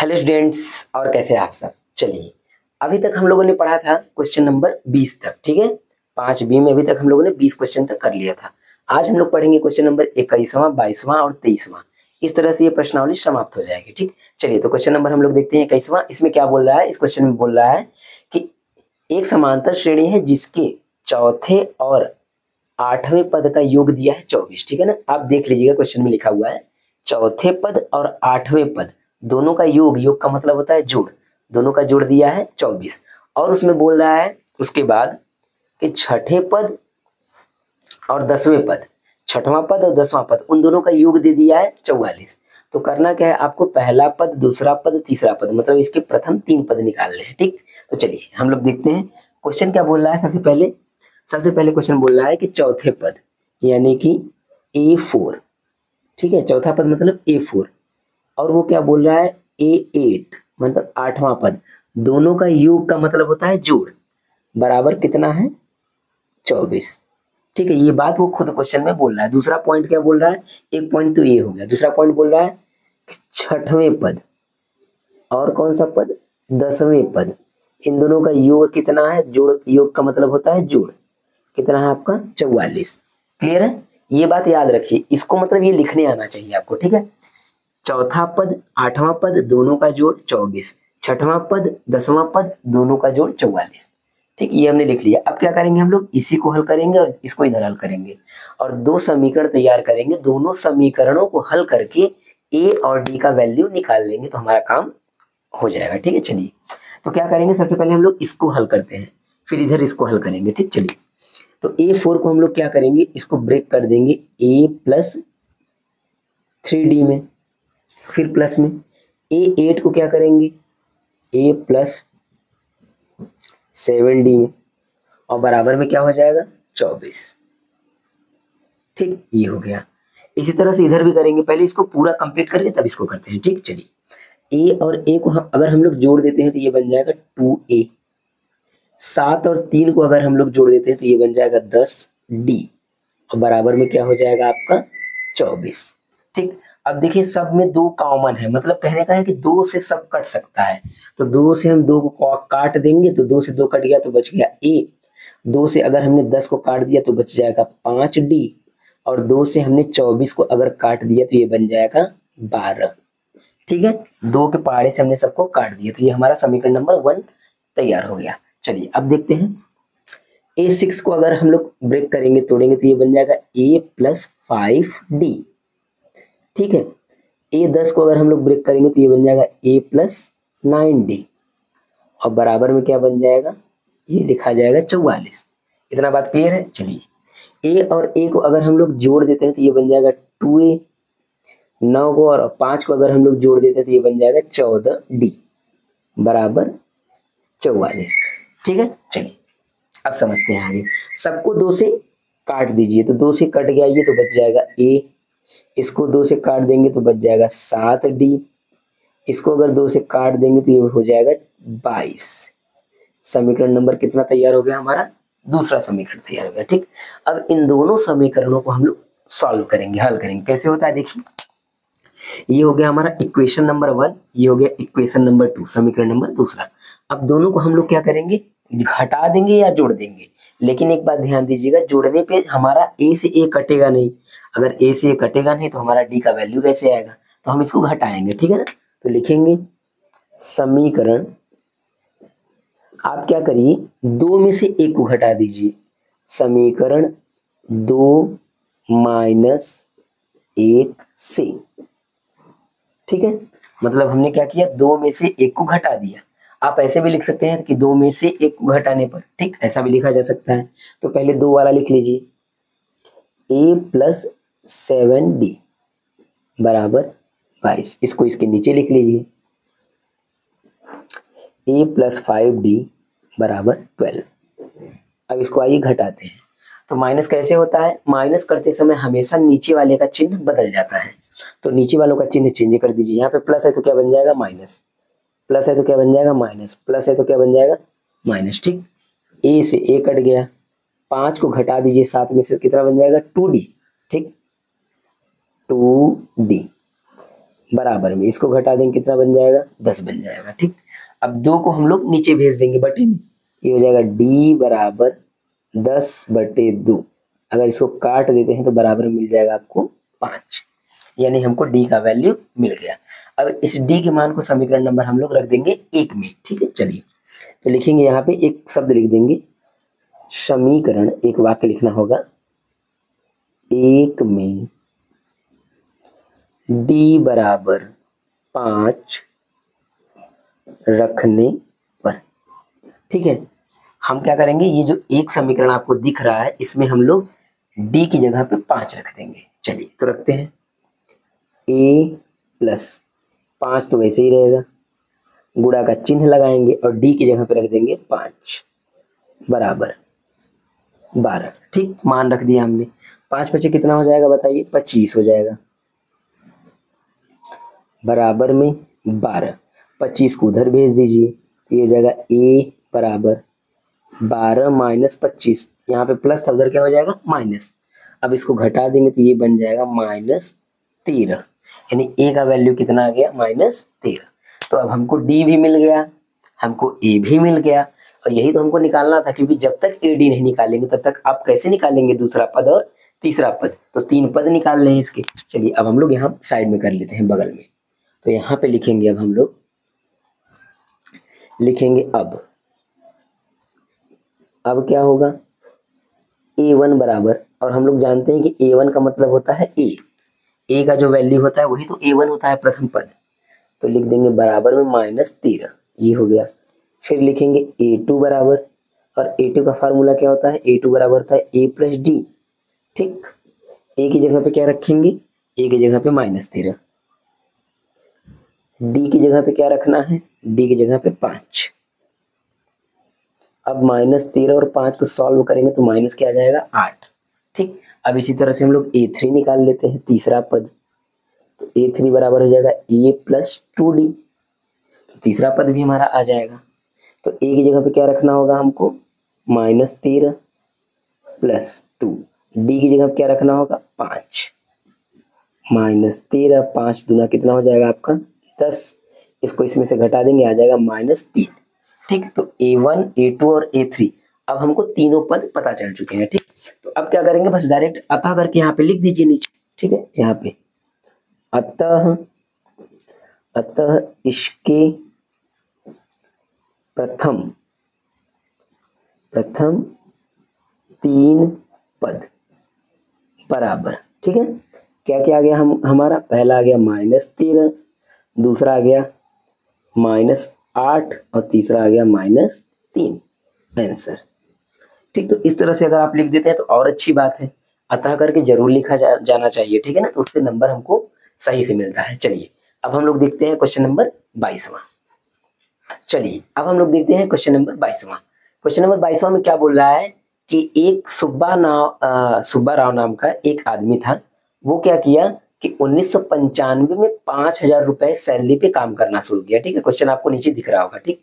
Hello students, और कैसे हैं आप सब। चलिए, अभी तक हम लोगों ने पढ़ा था क्वेश्चन नंबर 20 तक। ठीक है, 5B में अभी तक हम लोगों ने 20 क्वेश्चन तक कर लिया था। आज हम लोग पढ़ेंगे क्वेश्चन नंबर 21वां, 22वां और 23वां। इस तरह से ये प्रश्नावली समाप्त हो जाएगी। ठीक, चलिए तो क्वेश्चन नंबर हम लोग देखते हैं 21वां। इसमें क्या बोल रहा है, इस क्वेश्चन में बोल रहा है कि एक समांतर श्रेणी है जिसके चौथे और 8वें पद का योग दिया है 24। ठीक है ना, आप देख लीजिएगा, क्वेश्चन में लिखा हुआ है चौथे पद और 8वें पद दोनों का योग, योग का मतलब होता है जोड़, दोनों का जोड़ दिया है 24। और उसमें बोल रहा है उसके बाद कि छठे पद और 10वें पद, छठवां पद और 10वां पद, उन दोनों का योग दे दिया है 44। तो करना क्या है आपको, पहला पद, दूसरा पद, तीसरा पद, मतलब इसके प्रथम 3 पद निकालने हैं। ठीक, तो चलिए हम लोग देखते हैं क्वेश्चन क्या बोल रहा है। सबसे पहले क्वेश्चन बोल रहा है कि चौथे पद यानी कि A4। ठीक है, चौथा पद मतलब A4, और वो क्या बोल रहा है A8 मतलब 8वां पद, दोनों का योग का मतलब होता है जोड़, बराबर कितना है 24। ठीक है, ये बात वो खुद क्वेश्चन में बोल रहा है। दूसरा पॉइंट क्या बोल रहा है, एक पॉइंट तो ये हो गया, दूसरा पॉइंट बोल रहा है कि छठवें पद और कौन सा पद, 10वें पद, इन दोनों का योग कितना है, जोड़, योग का मतलब होता है जोड़, कितना है आपका 44। क्लियर है, ये बात याद रखिए, इसको मतलब ये लिखने आना चाहिए आपको। ठीक है, चौथा पद, 8वां पद, दोनों का जोड़ 24, छठवां पद, 10वां पद, दोनों का जोड़ 44। ठीक, ये हमने लिख लिया। अब क्या करेंगे हम लोग, इसी को हल करेंगे और इसको इधर हल करेंगे और दो समीकरण तैयार करेंगे। दोनों समीकरणों को हल करके ए और डी का वैल्यू निकाल लेंगे तो हमारा काम हो जाएगा। ठीक है, चलिए तो क्या करेंगे, सबसे पहले हम लोग इसको हल करते हैं, फिर इधर इसको हल करेंगे। ठीक, चलिए तो A4 को हम लोग क्या करेंगे, इसको ब्रेक कर देंगे A+3D में, फिर प्लस में A8 को क्या करेंगे A+7D में, और बराबर में क्या हो जाएगा 24। ठीक, ये हो गया। इसी तरह से इधर भी करेंगे, पहले इसको पूरा कंप्लीट करके तब इसको करते हैं। ठीक, चलिए ए और ए को अगर हम लोग जोड़ देते हैं तो ये बन जाएगा 2A। 7 और 3 को अगर हम लोग जोड़ देते हैं तो ये बन जाएगा 10D, और बराबर में क्या हो जाएगा आपका 24। ठीक, अब देखिए सब में 2 कॉमन है, मतलब कहने का है कि 2 से सब कट सकता है। तो 2 से हम 2 को काट देंगे तो 2 से 2 कट गया तो बच गया A। 2 से अगर हमने 10 को काट दिया तो बच जाएगा 5D, और 2 से हमने 24 को अगर काट दिया तो ये बन जाएगा 12। ठीक है, 2 के पहाड़े से हमने सबको काट दिया तो ये हमारा समीकरण नंबर 1 तैयार हो गया। चलिए अब देखते हैं A6 को अगर हम लोग ब्रेक करेंगे, तोड़ेंगे तो ये बन जाएगा A+5D। ठीक है, A10 को अगर हम लोग ब्रेक करेंगे तो ये बन जाएगा A+9D, और बराबर में क्या बन जाएगा, ये लिखा जाएगा 44। इतना बात क्लियर है। चलिए A और A को अगर हम लोग जोड़ देते हैं तो ये बन जाएगा 2A। 9 को और 5 को अगर हम लोग जोड़ देते हैं तो ये बन जाएगा 14D, बराबर 44। ठीक है, चलिए अब समझते हैं आगे। सबको 2 से काट दीजिए तो 2 से कट गया ये तो बच जाएगा A। इसको 2 से काट देंगे तो बच जाएगा 7D। इसको अगर 2 से काट देंगे तो ये हो जाएगा 22। समीकरण नंबर कितना तैयार हो गया हमारा, दूसरा समीकरण तैयार हो गया। ठीक, अब इन दोनों समीकरणों को हम लोग सॉल्व करेंगे, हल करेंगे। कैसे होता है देखिए, ये हो गया हमारा इक्वेशन नंबर 1, ये हो गया इक्वेशन नंबर 2, समीकरण नंबर दूसरा। अब दोनों को हम लोग क्या करेंगे, घटा देंगे या जोड़ देंगे। लेकिन एक बात ध्यान दीजिएगा, जोड़ने पे हमारा A से A कटेगा नहीं। अगर A से A कटेगा नहीं तो हमारा D का वैल्यू कैसे आएगा, तो हम इसको घटाएंगे। ठीक है ना, तो लिखेंगे समीकरण, आप क्या करिए 2 में से 1 को घटा दीजिए, समीकरण 2 - 1 से। ठीक है, मतलब हमने क्या किया, 2 में से 1 को घटा दिया। आप ऐसे भी लिख सकते हैं कि 2 में से 1 को घटाने पर, ठीक, ऐसा भी लिखा जा सकता है। तो पहले 2 वाला लिख लीजिए, A+7D बराबर 22। इसको इसके नीचे लिख लीजिए, A+5D बराबर 12। अब इसको आइए घटाते हैं। तो माइनस कैसे होता है, माइनस करते समय हमेशा नीचे वाले का चिन्ह बदल जाता है। तो नीचे वालों का चिन्ह चेंज कर दीजिए। यहाँ पे प्लस है तो क्या बन जाएगा माइनस, प्लस है तो क्या बन जाएगा माइनस, प्लस है तो क्या बन जाएगा माइनस। ठीक, A से A कट गया, 5 को घटा दीजिए 7 में से, कितना बन जाएगा 2D। ठीक, 2D बराबर में इसको घटा देंगे कितना बन जाएगा 10 बन जाएगा। ठीक, अब 2 को हम लोग नीचे भेज देंगे बटे में, ये हो जाएगा d बराबर 10/2। अगर इसको काट देते हैं तो बराबर में मिल जाएगा आपको 5, यानी हमको d का वैल्यू मिल गया। अब इस d के मान को समीकरण नंबर हम लोग रख देंगे 1 में। ठीक है, चलिए तो लिखेंगे यहाँ पे एक शब्द लिख देंगे समीकरण, एक वाक्य लिखना होगा 1 में d बराबर 5 रखने पर। ठीक है, हम क्या करेंगे, ये जो एक समीकरण आपको दिख रहा है इसमें हम लोग d की जगह पे 5 रख देंगे। चलिए तो रखते हैं, a प्लस 5 तो वैसे ही रहेगा, गुणा का चिन्ह लगाएंगे और d की जगह पे रख देंगे 5 बराबर 12। ठीक, मान रख दिया हमने, 5 बचे कितना हो जाएगा बताइए, 25 हो जाएगा, बराबर में 12। 25 को उधर भेज दीजिए, ये हो जाएगा a बराबर 12 माइनस 25, यहाँ पे प्लस था उधर क्या हो जाएगा माइनस। अब इसको घटा देंगे तो ये बन जाएगा -13, यानी a का वैल्यू कितना आ गया -13। तो अब हमको d भी मिल गया, हमको a भी मिल गया, और यही तो हमको निकालना था, क्योंकि जब तक a d नहीं निकालेंगे तब तक आप कैसे निकालेंगे दूसरा पद और तीसरा पद, तो 3 पद निकाल रहे हैं इसके। चलिए अब हम लोग यहाँ साइड में कर लेते हैं बगल में, तो यहाँ पे लिखेंगे, अब हम लोग लिखेंगे अब क्या होगा, a1 बराबर, और हम लोग जानते हैं कि a1 का मतलब होता है a का जो वैल्यू होता है वही तो a1 होता है प्रथम पद, तो लिख देंगे बराबर में -13, ये हो गया। फिर लिखेंगे a2 बराबर, और a2 का फार्मूला क्या होता है, a2 बराबर होता है a प्लस डी। ठीक, a की जगह पे क्या रखेंगे, a की जगह पे -13, d की जगह पे क्या रखना है, d की जगह पे 5। अब -13 और 5 को सॉल्व करेंगे तो माइनस क्या आ जाएगा 8। ठीक, अब इसी तरह से हम लोग a3 निकाल लेते हैं, तीसरा पद, तो a3 बराबर हो जाएगा a प्लस 2d, तीसरा पद भी हमारा आ जाएगा। तो a की जगह पे क्या रखना होगा हमको, -13 प्लस 2, d की जगह पे क्या रखना होगा 5, -13, 5 दूना कितना हो जाएगा आपका 10, इसको इसमें से घटा देंगे आ जाएगा -3। ठीक, तो a1 a2 और a3 अब हमको तीनों पद पता चल चुके हैं। ठीक, तो अब क्या करेंगे, बस डायरेक्ट अतः करके यहाँ पे लिख दीजिए नीचे। ठीक है, यहाँ पे अतः इसके प्रथम 3 पद बराबर। ठीक है, क्या क्या आ गया, हमारा पहला आ गया -13, दूसरा आ गया -8 और तीसरा आ गया -3 आंसर। ठीक, तो इस तरह से अगर आप लिख देते हैं तो और अच्छी बात है, अतः करके जरूर लिखा जाना चाहिए। ठीक है ना, तो उससे नंबर हमको सही से मिलता है। चलिए अब हम लोग देखते हैं क्वेश्चन नंबर 22वां। चलिए अब हम लोग देखते हैं क्वेश्चन नंबर 22वां। क्वेश्चन नंबर 22वां में क्या बोल रहा है कि एक सुब्बा राव नाम का एक आदमी था, वो क्या किया कि 1995 में 5,000 रुपए सैलरी पे काम करना शुरू किया। ठीक है, क्वेश्चन आपको नीचे दिख रहा होगा। ठीक,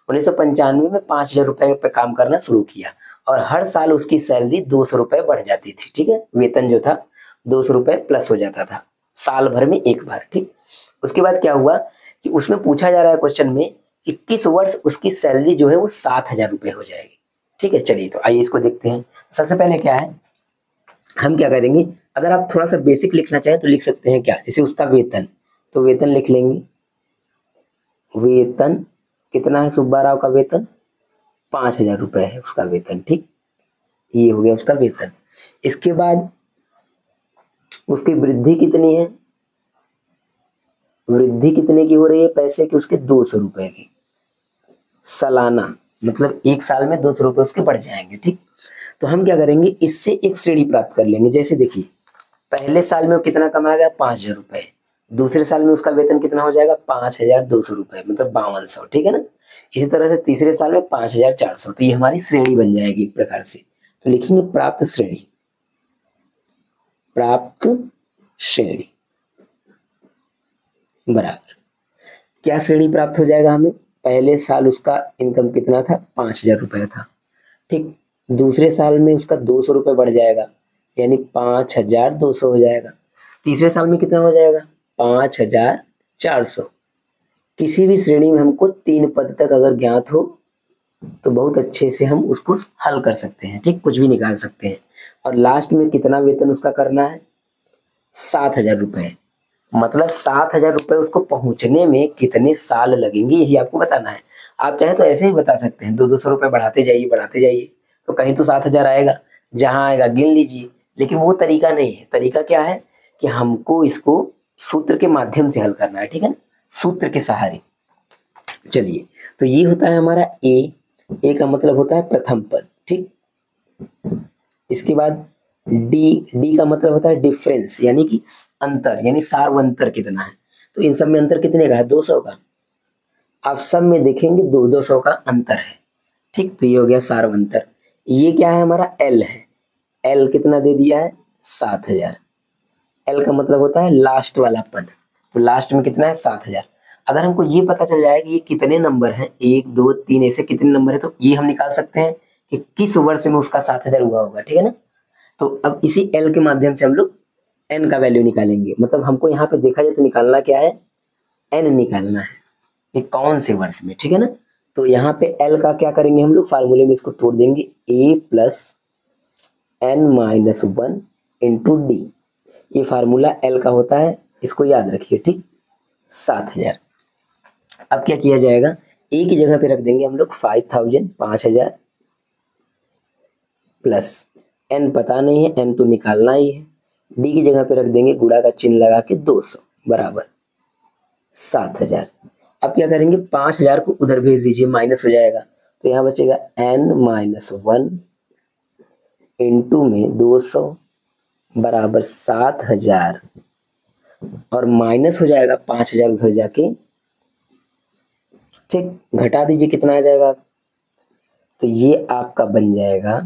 1995 में 5,000 रुपए पे काम करना शुरू किया, और हर साल उसकी सैलरी 200 रुपए बढ़ जाती थी। ठीक है, वेतन जो था 200 रुपए प्लस हो जाता था साल भर में एक बार। ठीक, उसके बाद क्या हुआ कि उसमें पूछा जा रहा है क्वेश्चन में कि किस वर्ष उसकी सैलरी जो है वो 7,000 रुपए हो जाएगी। ठीक है, चलिए तो आइए इसको देखते हैं। सबसे पहले क्या है, हम क्या करेंगे, अगर आप थोड़ा सा बेसिक लिखना चाहें तो लिख सकते हैं क्या, जैसे उसका वेतन, तो वेतन लिख लेंगे, वेतन कितना है सुब्बा राव का वेतन 5,000 रुपए है उसका वेतन। ठीक, ये हो गया उसका वेतन। इसके बाद उसकी वृद्धि कितनी है, वृद्धि कितने की हो रही है पैसे की, उसके 200 रुपए की सालाना, मतलब एक साल में 200 रुपए उसके बढ़ जाएंगे। ठीक, तो हम क्या करेंगे, इससे एक श्रेणी प्राप्त कर लेंगे। जैसे देखिए, पहले साल में वो कितना कमाएगा 5,000 रुपए, दूसरे साल में उसका वेतन कितना हो जाएगा 5,200 रुपए, मतलब 5200। ठीक है ना, इसी तरह से तीसरे साल में 5,400, तो ये हमारी श्रेणी बन जाएगी एक प्रकार से। तो लिखेंगे प्राप्त श्रेणी, प्राप्त श्रेणी बराबर क्या श्रेणी प्राप्त हो जाएगा हमें, पहले साल उसका इनकम कितना था 5,000 रुपए था। ठीक, दूसरे साल में उसका 200 रुपए बढ़ जाएगा, यानी 5,200 हो जाएगा। तीसरे साल में कितना हो जाएगा 5,000 400। किसी भी श्रेणी में हमको 3 पद तक अगर ज्ञात हो तो बहुत अच्छे से हम उसको हल कर सकते हैं, ठीक, कुछ भी निकाल सकते हैं। और लास्ट में कितना वेतन उसका करना है, 7,000 रुपये। मतलब 7,000 रुपये उसको पहुंचने में कितने साल लगेंगे यही आपको बताना है। आप चाहे तो ऐसे ही बता सकते हैं, 200 रुपये बढ़ाते जाइए, तो कहीं तो 7,000 आएगा, जहां आएगा गिन लीजिए। लेकिन वो तरीका नहीं है। तरीका क्या है कि हमको इसको सूत्र के माध्यम से हल करना है, ठीक है ना, सूत्र के सहारे। चलिए, तो ये होता है हमारा ए का मतलब होता है प्रथम पद, ठीक। इसके बाद डी का मतलब होता है डिफरेंस, यानी कि अंतर, यानी सार्वंतर कितना है। तो इन सब में अंतर कितने का है, 200 का। आप सब में देखेंगे 200 का अंतर है, ठीक। तो ये हो गया सार्वंतर। ये क्या है, हमारा एल है। एल कितना दे दिया है, 7,000। एल का मतलब होता है लास्ट वाला पद, तो लास्ट में कितना है, 7,000। अगर हमको ये पता चल जाए कि ये कितने नंबर हैं, 1 2 3 ऐसे कितने नंबर है, तो ये हम निकाल सकते हैं कि किस वर्ष में उसका 7,000 हुआ होगा, ठीक है ना। तो अब इसी एल के माध्यम से हम लोग एन का वैल्यू निकालेंगे। मतलब हमको यहाँ पे देखा जाए तो निकालना क्या है, एन निकालना है, ये कौन से वर्ष में, ठीक है ना। तो यहाँ पे एल का क्या करेंगे हम लोग, फार्मूले में इसको तोड़ देंगे, A plus N minus 1 into D. ये फार्मूला एल का होता है, इसको याद रखिए, ठीक। 7,000। अब क्या किया जाएगा, ए की जगह पे रख देंगे हम लोग 5,000, 5,000 प्लस एन पता नहीं है, एन तो निकालना ही है। डी की जगह पे रख देंगे गुणा का चिन्ह लगा के 200 बराबर 7,000। अब क्या करेंगे, 5,000 को उधर भेज दीजिए, माइनस हो जाएगा, तो यहाँ बचेगा एन माइनस 1 इंटू में 200 बराबर 7,000, और माइनस हो जाएगा 5,000 उधर जाके, ठीक। घटा दीजिए कितना आ जाएगा, तो ये आपका बन जाएगा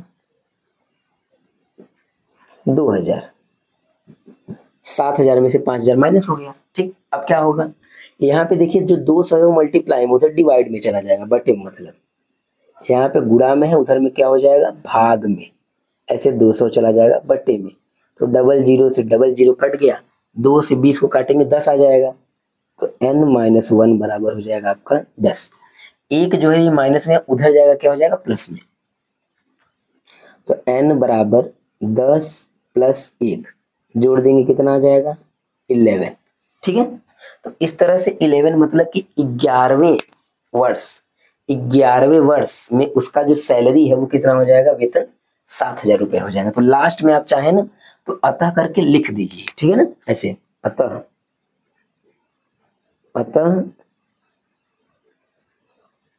2,000। 7,000 में से 5,000 माइनस हो गया, ठीक। अब क्या होगा, यहाँ पे देखिए जो 200 मल्टीप्लाई में उधर डिवाइड में चला जाएगा, बटे में, मतलब यहाँ पे गुणा में है, उधर में क्या हो जाएगा, भाग में। ऐसे 200 चला जाएगा बटे में, तो डबल जीरो से डबल जीरो कट गया, 2 से 20 को काटेंगे 10 आ जाएगा, तो n माइनस 1 बराबर हो जाएगा आपका 10। एक जो है ये माइनस में उधर जाएगा, क्या हो जाएगा, प्लस में। तो n बराबर 10 प्लस 1 जोड़ देंगे, कितना आ जाएगा, 11, ठीक है। तो इस तरह से 11 मतलब कि 11वें वर्ष में उसका जो सैलरी है वो कितना हो जाएगा, वेतन 7,000 रुपये हो जाएगा। तो लास्ट में आप चाहे ना तो अतः करके लिख दीजिए, ठीक है ना, ऐसे अतः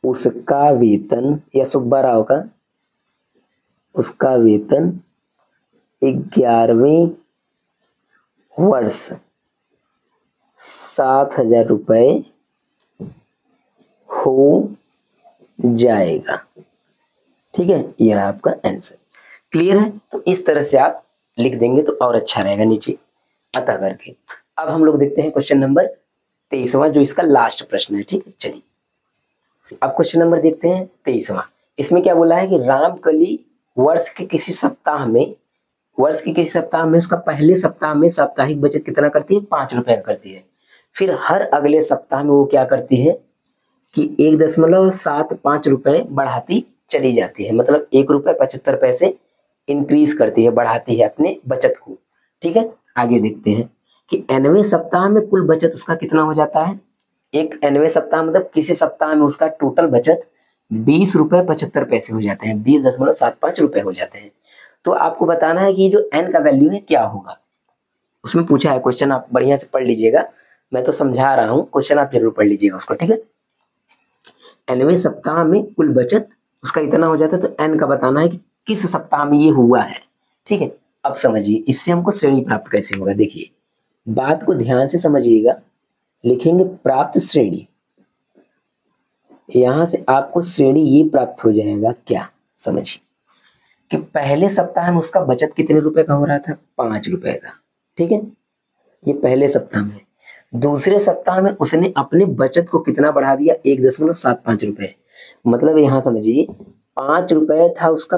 उसका वेतन, या सुब्बा राव का, उसका वेतन 11वें वर्ष 7,000 रुपये हो जाएगा, ठीक है। यह आपका आंसर। क्लियर है, तो इस तरह से आप लिख देंगे तो और अच्छा रहेगा, नीचे अतः करके। अब हम लोग देखते हैं क्वेश्चन नंबर 23वां, जो इसका लास्ट प्रश्न है, ठीक है। चलिए, अब क्वेश्चन नंबर देखते हैं 23वां। इसमें क्या बोला है कि रामकली वर्ष के किसी सप्ताह में उसका पहले सप्ताह में साप्ताहिक बचत कितना करती है, 5 रुपए का करती है। फिर हर अगले सप्ताह में वो क्या करती है कि 1.75 रुपए बढ़ाती चली जाती है, मतलब 1.75 रुपए इंक्रीज करती है, बढ़ाती है अपने बचत को, ठीक है। आगे देखते हैं कि nवें सप्ताह में कुल बचत उसका कितना हो जाता है। एक nवें सप्ताह मतलब किसी सप्ताह में उसका टोटल बचत 20.75 हो जाते हैं, 20.75 रुपए हो जाते हैं। तो आपको बताना है कि ये जो n का वैल्यू है क्या होगा। उसमें पूछा है क्वेश्चन, आप बढ़िया से पढ़ लीजिएगा, मैं तो समझा रहा हूँ, क्वेश्चन आप जरूर पढ़ लीजिएगा उसको, ठीक है। nवें सप्ताह में कुल बचत उसका इतना हो जाता है, तो n का बताना है कि किस सप्ताह में ये हुआ है, ठीक है। अब समझिए इससे हमको श्रेणी प्राप्त कैसे होगा। देखिए बात को ध्यान से समझिएगा, लिखेंगे प्राप्त श्रेणी, यहां से आपको श्रेणी ये प्राप्त हो जाएगा, क्या समझिए कि पहले सप्ताह में उसका बचत कितने रुपए का हो रहा था, 5 रुपए का, ठीक है। ये पहले सप्ताह में। दूसरे सप्ताह में उसने अपने बचत को कितना बढ़ा दिया, 1.75 रुपए, मतलब यहां समझिए 5 रुपए था उसका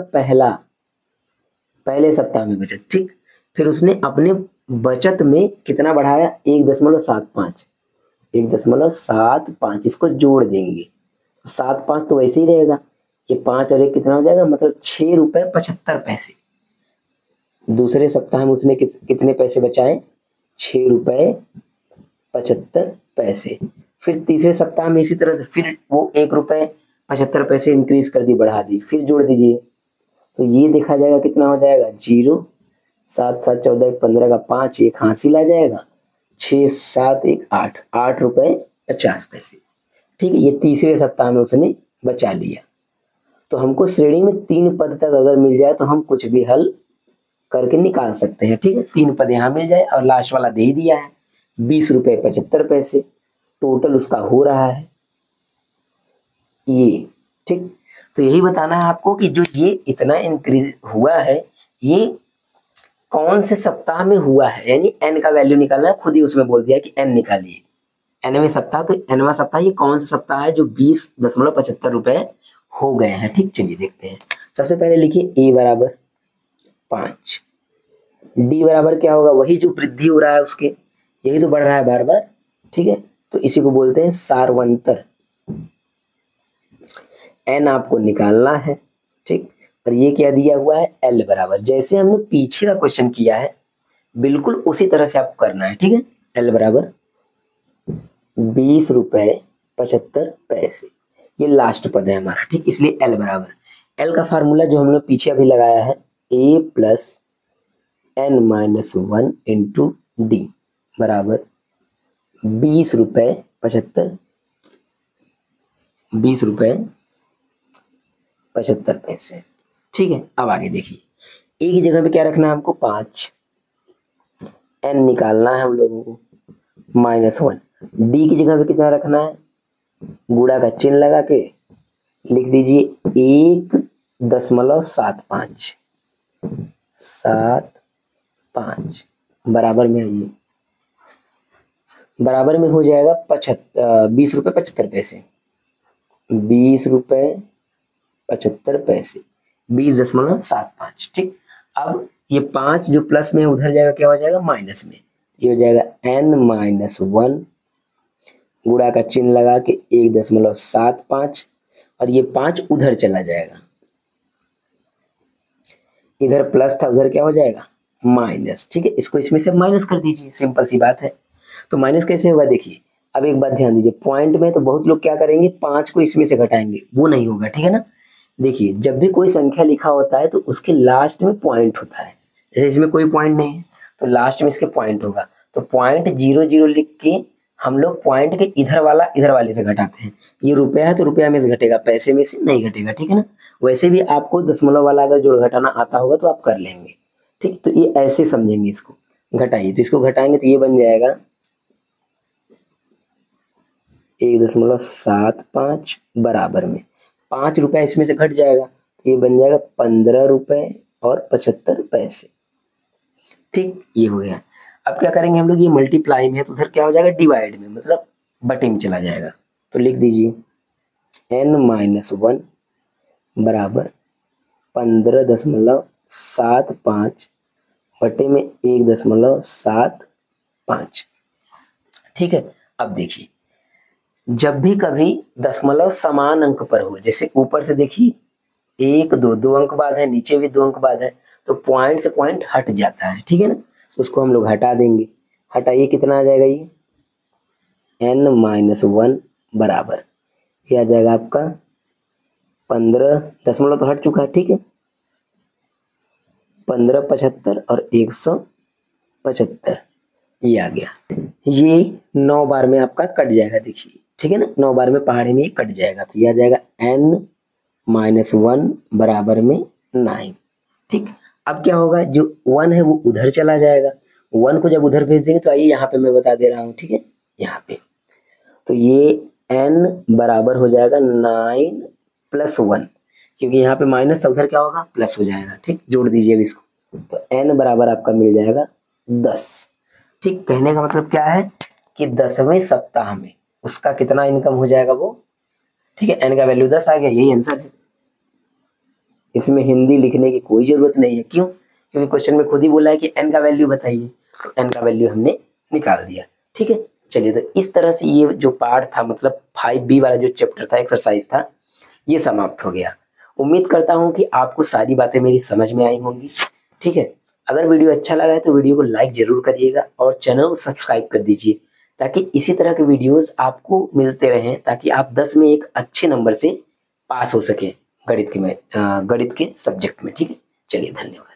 पहले सप्ताह में बचत, ठीक। फिर उसने अपने बचत में कितना बढ़ाया, 1.75, 1.75 इसको जोड़ देंगे, 7 5 तो वैसे ही रहेगा, ये 5 और 1 कितना हो जाएगा, मतलब 6 रुपये 75 पैसे। दूसरे सप्ताह में उसने कितने पैसे बचाए, 6 रुपये 75 पैसे। फिर तीसरे सप्ताह में इसी तरह से फिर वो 1 रुपये 75 पैसे इंक्रीज कर दी, बढ़ा दी, फिर जोड़ दीजिए, तो ये देखा जाएगा कितना हो जाएगा, 0 7 7 14 1 15 का 5, एक हासिल आ जाएगा, 6 7 1 8, 8 रुपये 50 पैसे। ठीक है, ये तीसरे सप्ताह में उसने बचा लिया। तो हमको श्रेणी में 3 पद तक अगर मिल जाए तो हम कुछ भी हल करके निकाल सकते हैं। ठीक है, 3 पद यहाँ मिल जाए और लास्ट वाला दे ही दिया है 20 रुपये 75 पैसे, टोटल उसका हो रहा है ये। ठीक, तो यही बताना है आपको कि जो ये इतना इंक्रीज हुआ है ये कौन से सप्ताह में हुआ है, यानी n का वैल्यू निकालना है, खुद ही उसमें बोल दिया कि n निकालिए, nवें सप्ताह, तो nवां सप्ताह ये कौन सा सप्ताह है जो 20.75 रुपए हो गए हैं। ठीक, चलिए देखते हैं। सबसे पहले लिखिए a बराबर 5, d बराबर क्या होगा, वही जो वृद्धि हो रहा है उसके, यही तो बढ़ रहा है बार बार। ठीक है, तो इसी को बोलते हैं सारवंतर। n आपको निकालना है। ठीक, और ये क्या दिया हुआ है, l बराबर, जैसे हमने पीछे का क्वेश्चन किया है बिल्कुल उसी तरह से आपको करना है। ठीक है, l बराबर 20 रुपये 75 पैसे, ये लास्ट पद है हमारा। ठीक, इसलिए l बराबर, l का फार्मूला जो हमने पीछे अभी लगाया है, a plus n-1 into D बराबर 20 रुपये 75 पैसे। ठीक है, अब आगे देखिए, ए की जगह पे क्या रखना है हमको, 5, n निकालना है हम लोगों को, -1, डी की जगह पे कितना रखना है, गुणा का चिन्ह लगा के लिख दीजिए 1.75 7.5 बराबर में आइए, बराबर में हो जाएगा 20 रुपये 75 पैसे, 20 रुपये 75 पैसे, 20.75। ठीक, अब ये 5 जो प्लस में उधर जाएगा क्या हो जाएगा, माइनस में, ये हो जाएगा n-1, गुणा का चिन्ह लगा के 1.75, और ये 5 उधर चला जाएगा, इधर प्लस था उधर क्या हो जाएगा, माइनस। ठीक है, इसको इसमें से माइनस कर दीजिए, सिंपल सी बात है। तो माइनस कैसे होगा, देखिए अब एक बात ध्यान दीजिए, पॉइंट में तो बहुत लोग क्या करेंगे, 5 को इसमें से घटाएंगे, वो नहीं होगा। ठीक है ना, देखिए जब भी कोई संख्या लिखा होता है तो उसके लास्ट में पॉइंट होता है, जैसे इसमें कोई पॉइंट नहीं है तो लास्ट में इसके पॉइंट होगा, तो पॉइंट 0 0 लिख के हम लोग पॉइंट के इधर वाला इधर वाले से घटाते हैं। ये रुपया है तो रुपया में से घटेगा, पैसे में से नहीं घटेगा। ठीक है ना, वैसे भी आपको दशमलव वाला अगर जोड़ घटाना आता होगा तो आप कर लेंगे। ठीक, तो ये ऐसे समझेंगे, इसको घटाइए, तो इसको घटाएंगे तो ये बन जाएगा 1.75 बराबर में 5 रुपया इसमें से घट जाएगा, तो ये बन जाएगा 15 रुपये और 75 पैसे। ठीक, ये हो गया। अब क्या करेंगे हम लोग, ये मल्टीप्लाई में है तो उधर क्या हो जाएगा, डिवाइड में, मतलब बटे में चला जाएगा। तो लिख दीजिए n-1 बराबर 15.75 बटे में 1.75। ठीक है, अब देखिए जब भी कभी दशमलव समान अंक पर हो, जैसे ऊपर से देखिए 1 2 अंक बाद है, नीचे भी 2 अंक बाद है, तो पॉइंट से पॉइंट हट जाता है। ठीक है ना, उसको हम लोग हटा देंगे, हटाइए कितना आ जाएगा, ये n-1 बराबर, ये आ जाएगा आपका 15, दशमलव तो हट चुका है। ठीक है, 15 75 और 175, ये आ गया, ये 9 बार में आपका कट जाएगा, देखिए। ठीक है ना, 9 बार में पहाड़ी में ये कट जाएगा, तो ये आ जाएगा n-1 बराबर में 9। ठीक, अब क्या होगा, जो 1 है वो उधर चला जाएगा, 1 को जब उधर भेज देंगे तो आइए यहाँ पे मैं बता दे रहा हूँ। ठीक है, यहाँ पे तो ये n बराबर हो जाएगा 9 + 1, क्योंकि यहाँ पे माइनस उधर क्या होगा, प्लस हो जाएगा। ठीक, जोड़ दीजिए अब इसको, तो n बराबर आपका मिल जाएगा 10। ठीक, कहने का मतलब क्या है कि 10वें सप्ताह में उसका कितना इनकम हो जाएगा वो। ठीक है, n का वैल्यू 10 आ गया, यही आंसर है। इसमें हिंदी लिखने की कोई जरूरत नहीं है, क्यों, क्योंकि क्वेश्चन में खुद ही बोला है कि n का वैल्यू बताइए, तो n का वैल्यू हमने निकाल दिया। ठीक है, चलिए, तो इस तरह से ये जो पार्ट था, मतलब 5B वाला जो चैप्टर था, एक्सरसाइज था, ये समाप्त हो गया। उम्मीद करता हूँ कि आपको सारी बातें मेरी समझ में आई होंगी। ठीक है, अगर वीडियो अच्छा लगा है तो वीडियो को लाइक जरूर करिएगा और चैनल को सब्सक्राइब कर दीजिए, ताकि इसी तरह के वीडियोस आपको मिलते रहें, ताकि आप 10 में एक अच्छे नंबर से पास हो सके गणित के सब्जेक्ट में। ठीक है, चलिए, धन्यवाद।